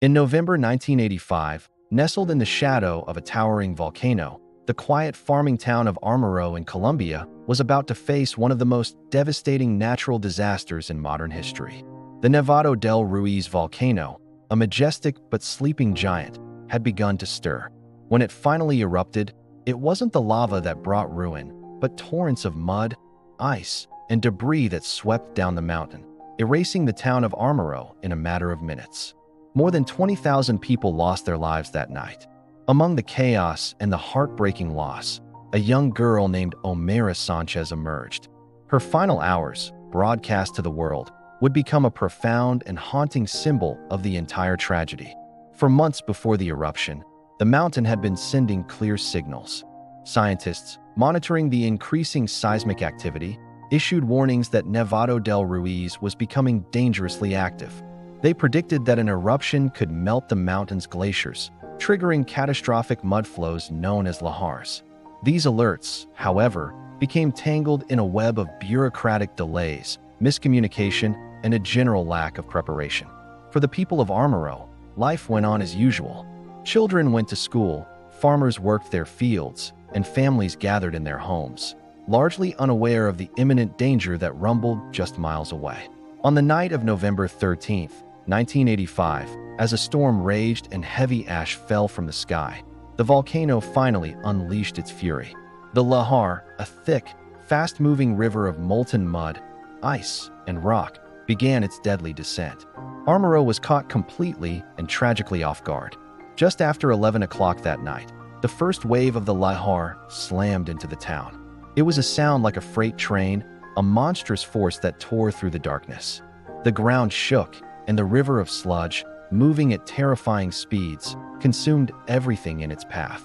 In November 1985, nestled in the shadow of a towering volcano, the quiet farming town of Armero in Colombia was about to face one of the most devastating natural disasters in modern history. The Nevado del Ruiz volcano, a majestic but sleeping giant, had begun to stir. When it finally erupted, it wasn't the lava that brought ruin, but torrents of mud, ice, and debris that swept down the mountain, erasing the town of Armero in a matter of minutes. More than 20,000 people lost their lives that night. Among the chaos and the heartbreaking loss, a young girl named Omayra Sánchez emerged. Her final hours, broadcast to the world, would become a profound and haunting symbol of the entire tragedy. For months before the eruption, the mountain had been sending clear signals. Scientists, monitoring the increasing seismic activity, issued warnings that Nevado del Ruiz was becoming dangerously active. They predicted that an eruption could melt the mountain's glaciers, triggering catastrophic mudflows known as lahars. These alerts, however, became tangled in a web of bureaucratic delays, miscommunication, and a general lack of preparation. For the people of Armero, life went on as usual. Children went to school, farmers worked their fields, and families gathered in their homes, largely unaware of the imminent danger that rumbled just miles away. On the night of November 13, 1985, as a storm raged and heavy ash fell from the sky, the volcano finally unleashed its fury. The lahar, a thick, fast-moving river of molten mud, ice, and rock, began its deadly descent. Armero was caught completely and tragically off guard. Just after 11 o'clock that night, the first wave of the lahar slammed into the town. It was a sound like a freight train, a monstrous force that tore through the darkness. The ground shook, and the river of sludge, moving at terrifying speeds, consumed everything in its path.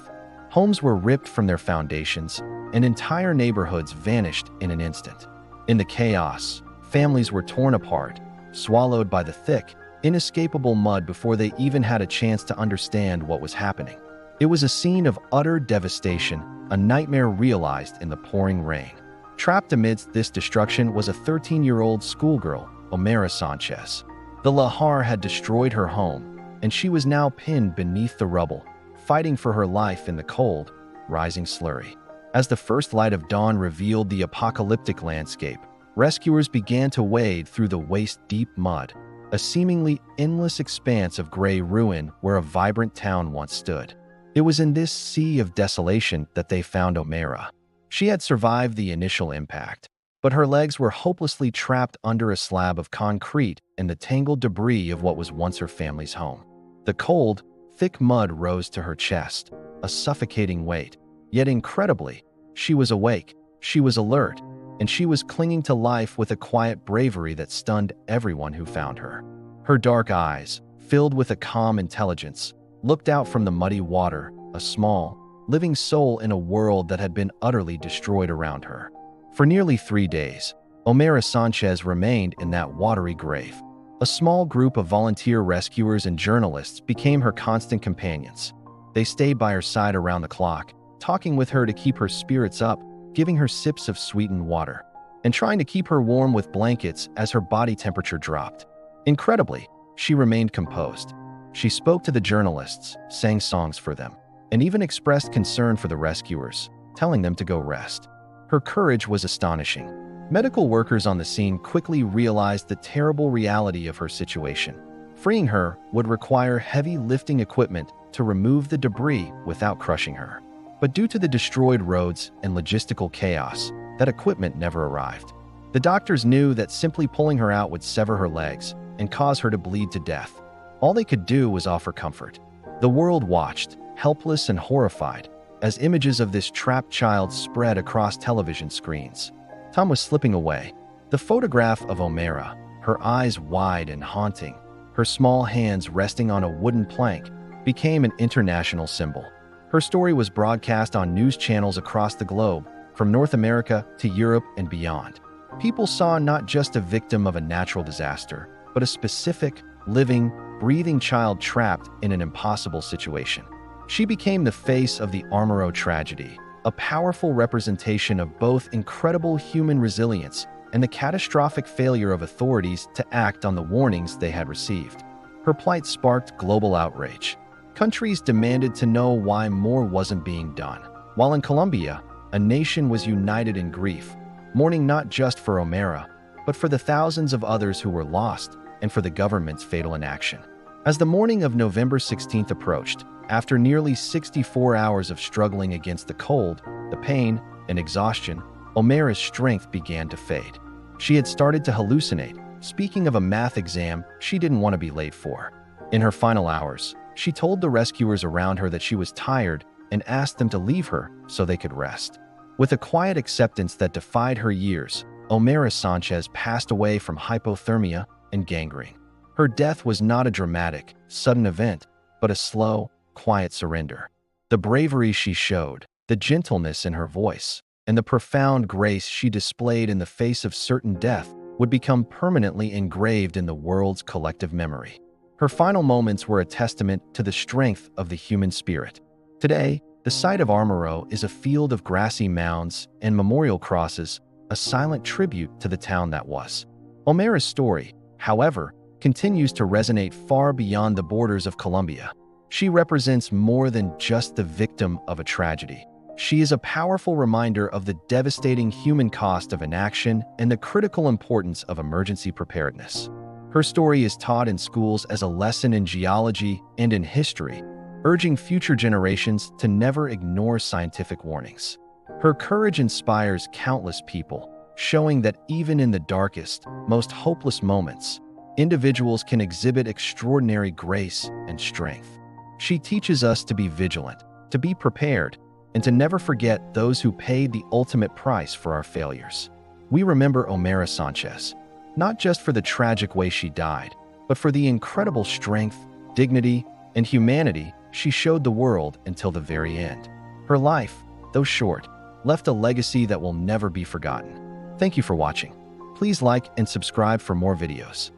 Homes were ripped from their foundations, and entire neighborhoods vanished in an instant. In the chaos, families were torn apart, swallowed by the thick, inescapable mud before they even had a chance to understand what was happening. It was a scene of utter devastation, a nightmare realized in the pouring rain. Trapped amidst this destruction was a 13-year-old schoolgirl, Omayra Sánchez. The lahar had destroyed her home, and she was now pinned beneath the rubble, fighting for her life in the cold, rising slurry. As the first light of dawn revealed the apocalyptic landscape, rescuers began to wade through the waist-deep mud, a seemingly endless expanse of gray ruin where a vibrant town once stood. It was in this sea of desolation that they found Omayra. She had survived the initial impact, but her legs were hopelessly trapped under a slab of concrete and the tangled debris of what was once her family's home. The cold, thick mud rose to her chest, a suffocating weight. Yet incredibly, she was awake, she was alert, and she was clinging to life with a quiet bravery that stunned everyone who found her. Her dark eyes, filled with a calm intelligence, looked out from the muddy water, a small, living soul in a world that had been utterly destroyed around her. For nearly 3 days, Omayra Sánchez remained in that watery grave. A small group of volunteer rescuers and journalists became her constant companions. They stayed by her side around the clock, talking with her to keep her spirits up, giving her sips of sweetened water, and trying to keep her warm with blankets as her body temperature dropped. Incredibly, she remained composed. She spoke to the journalists, sang songs for them, and even expressed concern for the rescuers, telling them to go rest. Her courage was astonishing. Medical workers on the scene quickly realized the terrible reality of her situation. Freeing her would require heavy lifting equipment to remove the debris without crushing her. But due to the destroyed roads and logistical chaos, that equipment never arrived. The doctors knew that simply pulling her out would sever her legs and cause her to bleed to death. All they could do was offer comfort. The world watched, helpless and horrified, as images of this trapped child spread across television screens. Time was slipping away. The photograph of Omayra, her eyes wide and haunting, her small hands resting on a wooden plank, became an international symbol. Her story was broadcast on news channels across the globe, from North America to Europe and beyond. People saw not just a victim of a natural disaster, but a specific, living, breathing child trapped in an impossible situation. She became the face of the Armero tragedy, a powerful representation of both incredible human resilience and the catastrophic failure of authorities to act on the warnings they had received. Her plight sparked global outrage. Countries demanded to know why more wasn't being done. While in Colombia, a nation was united in grief, mourning not just for Omayra, but for the thousands of others who were lost and for the government's fatal inaction. As the morning of November 16th approached, after nearly 64 hours of struggling against the cold, the pain, and exhaustion, Omayra's strength began to fade. She had started to hallucinate, speaking of a math exam she didn't want to be late for. In her final hours, she told the rescuers around her that she was tired and asked them to leave her so they could rest. With a quiet acceptance that defied her years, Omayra Sánchez passed away from hypothermia and gangrene. Her death was not a dramatic, sudden event, but a slow, quiet surrender. The bravery she showed, the gentleness in her voice, and the profound grace she displayed in the face of certain death would become permanently engraved in the world's collective memory. Her final moments were a testament to the strength of the human spirit. Today, the site of Armero is a field of grassy mounds and memorial crosses, a silent tribute to the town that was. Omayra's story, however, continues to resonate far beyond the borders of Colombia. She represents more than just the victim of a tragedy. She is a powerful reminder of the devastating human cost of inaction and the critical importance of emergency preparedness. Her story is taught in schools as a lesson in geology and in history, urging future generations to never ignore scientific warnings. Her courage inspires countless people, showing that even in the darkest, most hopeless moments, individuals can exhibit extraordinary grace and strength. She teaches us to be vigilant, to be prepared, and to never forget those who paid the ultimate price for our failures. We remember Omayra Sánchez, not just for the tragic way she died, but for the incredible strength, dignity, and humanity she showed the world until the very end. Her life, though short, left a legacy that will never be forgotten. Thank you for watching. Please like and subscribe for more videos.